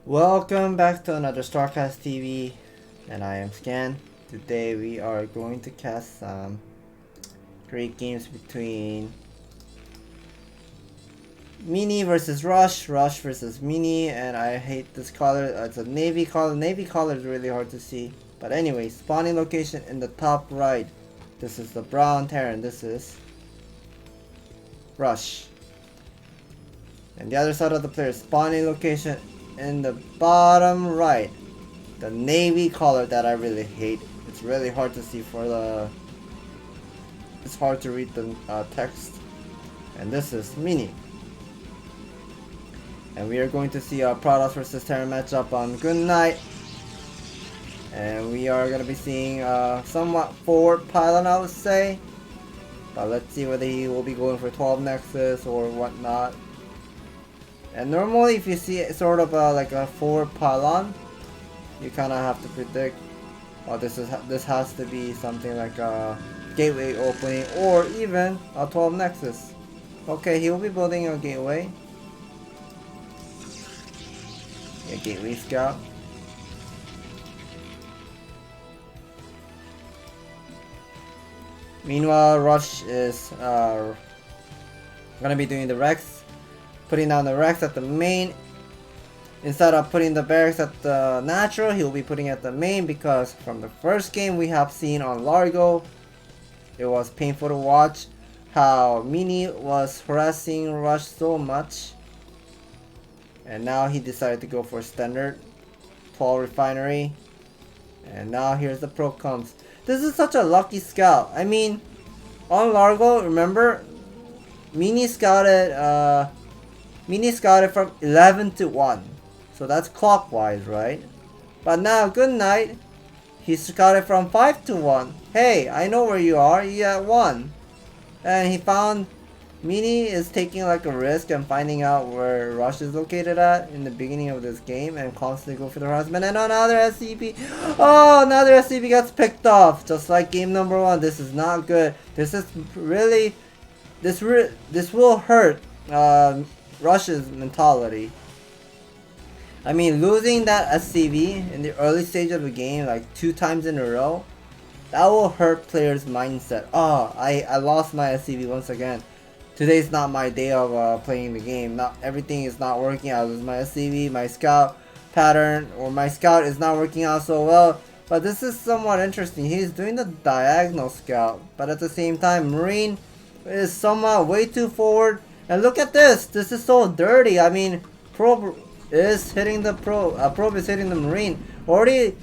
Welcome back to another StarCastTV, and I am Scan. Today we are going to cast some great games between Mini versus Rush, Rush versus Mini, and I hate this color. It's a navy color. Navy color is really hard to see. But anyway, spawning location in the top right. This is the brown Terran. This is Rush. And the other side of the player, spawning location in the bottom right, the navy color that I really hate. It's really hard to see for the. It's hard to read the text. And this is Mini. And we are going to see a Protoss versus Terra matchup on GoodNight. And we are going to be seeing somewhat forward pylon, I would say. But let's see whether he will be going for 12 Nexus or whatnot. And normally if you see sort of like a forward pylon, you kind of have to predict, oh, this has to be something like a gateway opening or even a 12 Nexus. Okay, he will be building a gateway. A gateway scout. Meanwhile, Rush is gonna be doing the Rex, putting down the Rex at the main. Instead of putting the barracks at the natural, he will be putting at the main, because from the first game we have seen on Largo, it was painful to watch how Mini was harassing Rush so much. And now he decided to go for standard 12 refinery. And now here's the pro comes. This is such a lucky scout. I mean, on Largo, remember, Mini scouted from 11 to 1. So that's clockwise, right? But now GoodNight, he scouted from 5 to 1. Hey, I know where you are. You at 1. And he found Mini is taking like a risk and finding out where Rush is located at in the beginning of this game and constantly go for the harassment. And another SCP. Oh, another SCP gets picked off, just like game number 1. This is not good. This is really, this will hurt Rush's mentality. I mean, losing that SCV in the early stage of the game like 2 times in a row, that will hurt players' mindset. Oh, I lost my SCV once again. Today's not my day of playing the game. Not everything is not working out. Lose my SCV, my scout pattern, or my scout is not working out so well. But this is somewhat interesting. He's doing the diagonal scout, but at the same time, Marine is somewhat way too forward. And look at this. This is so dirty. I mean, probe is hitting the probe is hitting the Marine. Already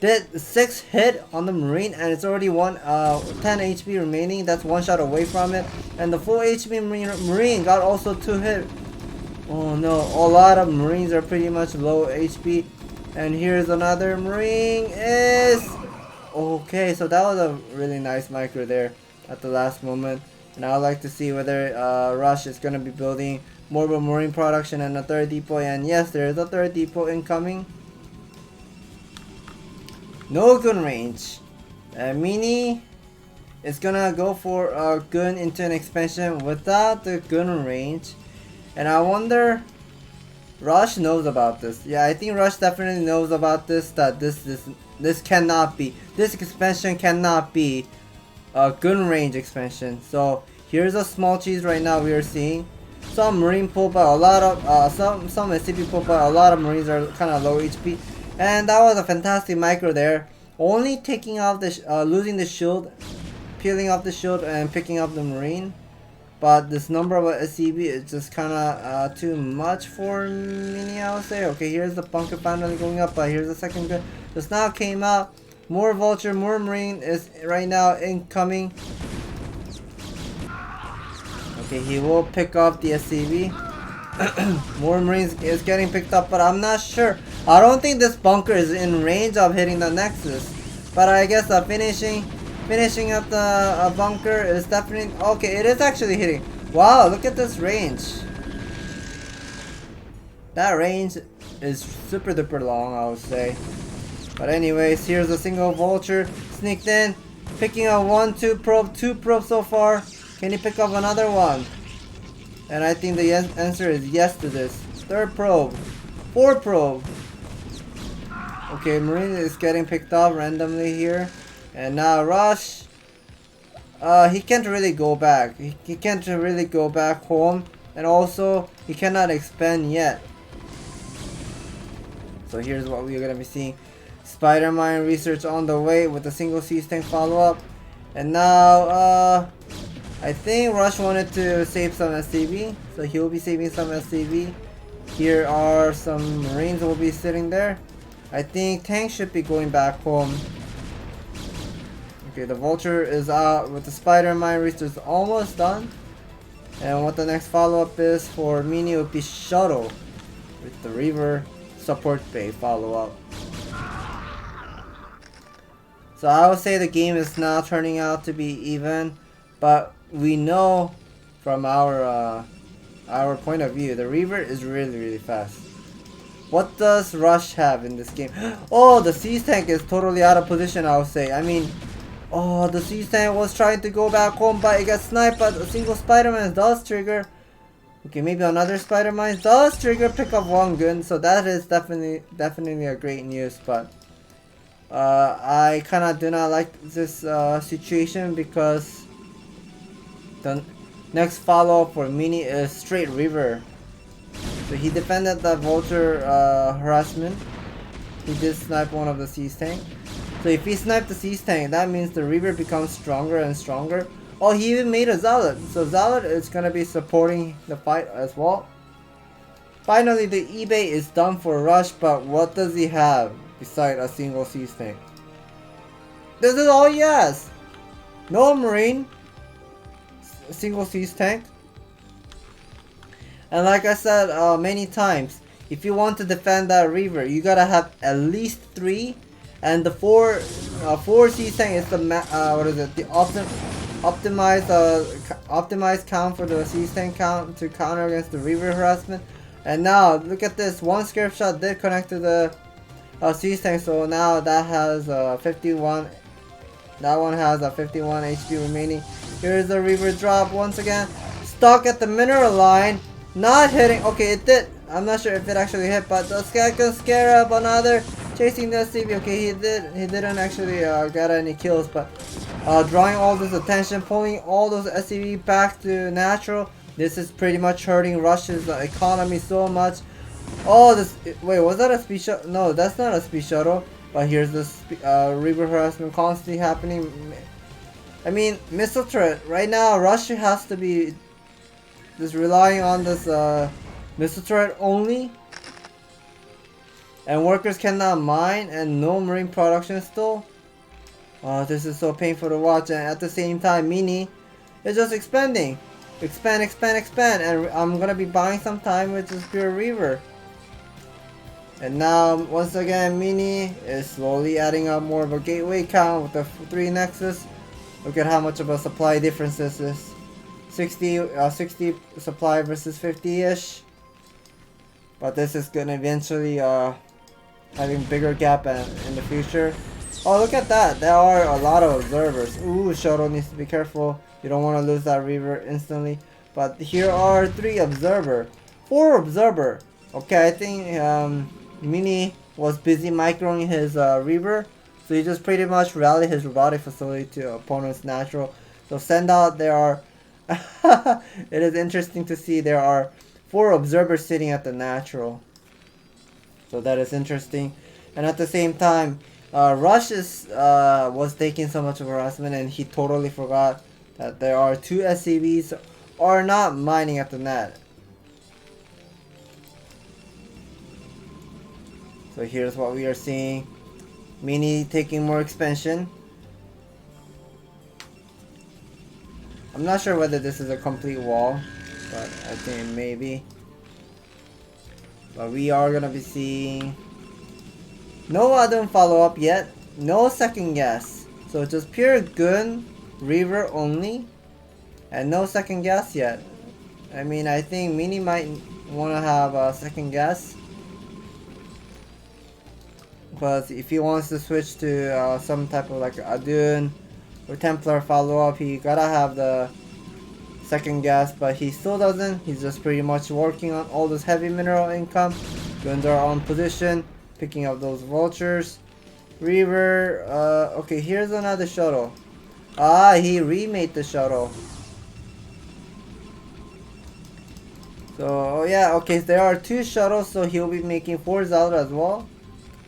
did 6 hit on the Marine, and it's already 10 HP remaining. That's 1 shot away from it. And the full HP Marine got also 2 hit. Oh no, a lot of Marines are pretty much low HP. And here's another Marine is okay. So that was a really nice micro there at the last moment. And I would like to see whether Rush is going to be building more of a Marine production and a 3rd depot. And yes, there is a 3rd depot incoming. No gun range. Mini is gonna go for a gun into an expansion without the gun range. And I wonder, Rush knows about this. Yeah, I think Rush definitely knows about this, that this cannot be, this expansion cannot be a gun range expansion. So here's a small cheese right now. We are seeing some Marine pull by a lot of some SCP pull by a lot of Marines are kind of low HP. And that was a fantastic micro there. Only taking off the losing the shield, peeling off the shield and picking up the Marine. But this number of SCB is just kind of too much for Mini, I would say. Okay, here's the bunker finally going up, but here's the second gun. Just now came out. More Vulture, more Marine is right now incoming. Okay, he will pick off the SCV. More Marines is getting picked up, but I'm not sure. I don't think this bunker is in range of hitting the Nexus. But I guess finishing up the bunker is definitely okay. It is actually hitting. Wow, look at this range. That range is super duper long, I would say. But anyways, here's a single Vulture sneaked in, picking up 1, 2 probe, 2 probes so far. Can he pick up another one? And I think the answer is yes to this. 3rd probe. 4th probe. Okay, Marine is getting picked up randomly here. And now Rush. He can't really go back. He can't really go back home. And also, he cannot expand yet. So here's what we're gonna be seeing. Spider-Man research on the way with a single siege tank follow-up. And now, I think Rush wanted to save some SCV. So he'll be saving some SCV. Here are some Marines will be sitting there. I think Tank should be going back home. Okay, the Vulture is out with the Spider-Man research almost done. And what the next follow-up is for Mini would be Shuttle with the Reaver support bay follow-up. So I would say the game is now turning out to be even, but we know from our point of view, the Reaver is really fast. What does Rush have in this game? Oh, the siege tank is totally out of position, I would say. I mean, oh, the siege tank was trying to go back home, but it got sniped, but a single Spider-Man does trigger. Okay, maybe another Spider-Man does trigger, pick up one gun, so that is definitely a great news, but I kinda do not like this situation because the next follow-up for Mini is straight Reaver. So he defended the Vulture harassment. He did snipe one of the siege tank. So if he sniped the siege tank, that means the Reaver becomes stronger and stronger. Oh, he even made a Zealot. So Zealot is gonna be supporting the fight as well. Finally, the eBay is done for Rush, but what does he have beside a single siege tank? This is all he has. No Marine. A single siege tank. And like I said many times, if you want to defend that Reaver, you gotta have at least 3. And the 4 siege tank is the what is it? The optimized count for the siege tank count to counter against the Reaver harassment. And now look at this, one scare shot did connect to the siege tank, so now that has 51. That one has a 51 HP remaining. Here's the Reaver drop once again, stuck at the mineral line, not hitting. Okay, it did. I'm not sure if it actually hit, but the Scat scare up another. Chasing the SCV. Okay, he didn't actually get any kills, but drawing all this attention, pulling all those SCV back to natural. This is pretty much hurting Rush's economy so much. Oh, wait, was that a speed shuttle? No, that's not a speed shuttle. But here's this Reaver harassment constantly happening. I mean, missile turret. Right now, Rush has to be just relying on this missile turret only. And workers cannot mine, and no Marine production still. Oh, this is so painful to watch, and at the same time, Mini is just expanding. Expand, and I'm gonna be buying some time with this pure Reaver. And now, once again, Mini is slowly adding up more of a gateway count with the 3 Nexus. Look at how much of a supply difference this is. 60 supply versus 50-ish. But this is gonna eventually having bigger gap in the future. Oh, look at that. There are a lot of observers. Ooh, Shuttle needs to be careful. You don't want to lose that Reaver instantly. But here are 3 observer. 4 observer. Okay, I think Mini was busy microing his Reaver. So he just pretty much rallied his robotic facility to opponent's natural. So send out, there are... it is interesting to see there are 4 observers sitting at the natural. So that is interesting. And at the same time, Rush was taking so much of harassment, and he totally forgot that there are 2 SCVs are not mining at the net. So here's what we are seeing. Mini taking more expansion. I'm not sure whether this is a complete wall, but I think maybe. But we are gonna be seeing no other follow-up yet, no second guess. So just pure gun, Reaver only, and no second guess yet. I mean, I think Mini might want to have a second guess. But if he wants to switch to some type of like Adun or Templar follow-up, he gotta have the second guess, but he still doesn't. He's just pretty much working on all this heavy mineral income. Guns are on position. picking up those vultures. Reaver, okay, here's another shuttle. Ah, he remade the shuttle. So, yeah, okay, there are 2 shuttles, so he'll be making 4 Zelda as well.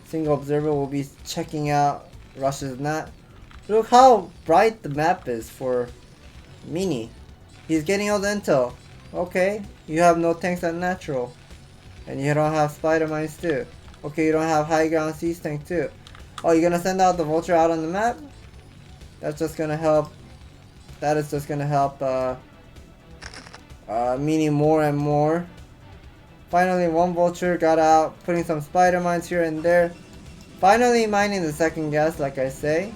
Single observer will be checking out Rush's net. Look how bright the map is for Mini. He's getting all the intel. Okay, you have no tanks at natural. And you don't have spider mines too. Okay, you don't have high ground siege tank too. Oh, you're gonna send out the vulture out on the map? That's just gonna help. That is just gonna help Mini more and more. Finally, 1 vulture got out, putting some spider mines here and there. Finally mining the second gas, like I say.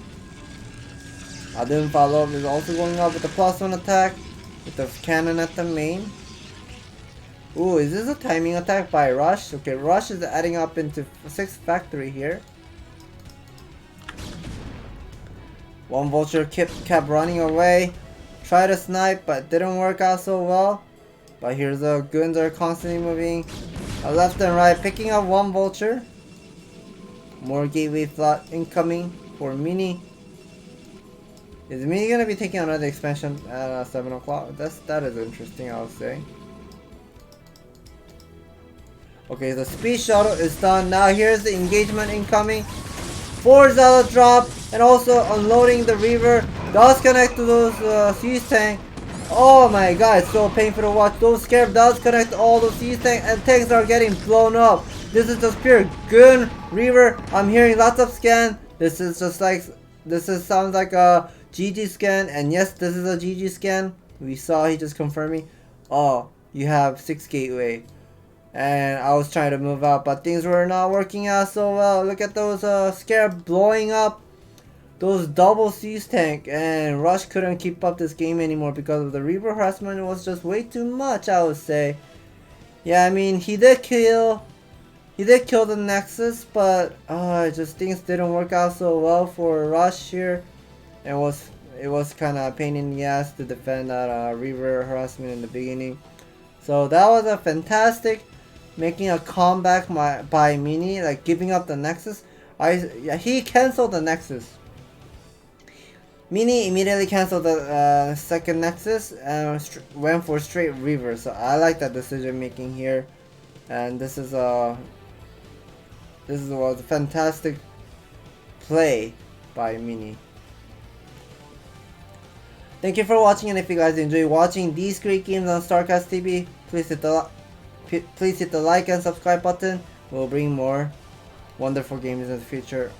Adun follow-up is also going up with the +1 attack with the cannon at the main. Ooh, is this a timing attack by Rush? Okay, Rush is adding up into 6 factory here. 1 vulture kept running away. Tried to snipe, but didn't work out so well. But here's the goons are constantly moving left and right, picking up 1 vulture. More gateway slot incoming for Mini. Is Mini gonna be taking another expansion at 7 o'clock? That is interesting, I would say. Okay, the speed shuttle is done. Now here's the engagement incoming. 4 Zelda drop and also unloading the Reaver. Does connect to those siege tank. Oh my god, it's so painful to watch. Those Scarab does connect to all those siege tank and tanks are getting blown up. This is just pure gun Reaver. I'm hearing lots of scan. This is just like sounds like a GG scan, and yes, this is a GG scan. We saw he just confirming. Oh, you have 6 gateway. And I was trying to move out, but things were not working out so well. Look at those Scarab blowing up those double siege tank, and Rush couldn't keep up this game anymore because of the Reaver harassment. It was just way too much, I would say. Yeah, I mean, he did kill the Nexus, but just things didn't work out so well for Rush here. It was kind of a pain in the ass to defend that Reaver harassment in the beginning. So that was a fantastic making a comeback by Mini, like giving up the Nexus. He canceled the Nexus. Mini immediately canceled the second Nexus and went for straight Reaver. So I like that decision making here, and this was a fantastic play by Mini. Thank you for watching, and if you guys enjoy watching these great games on StarCastTV, please hit the like and subscribe button. We'll bring more wonderful games in the future.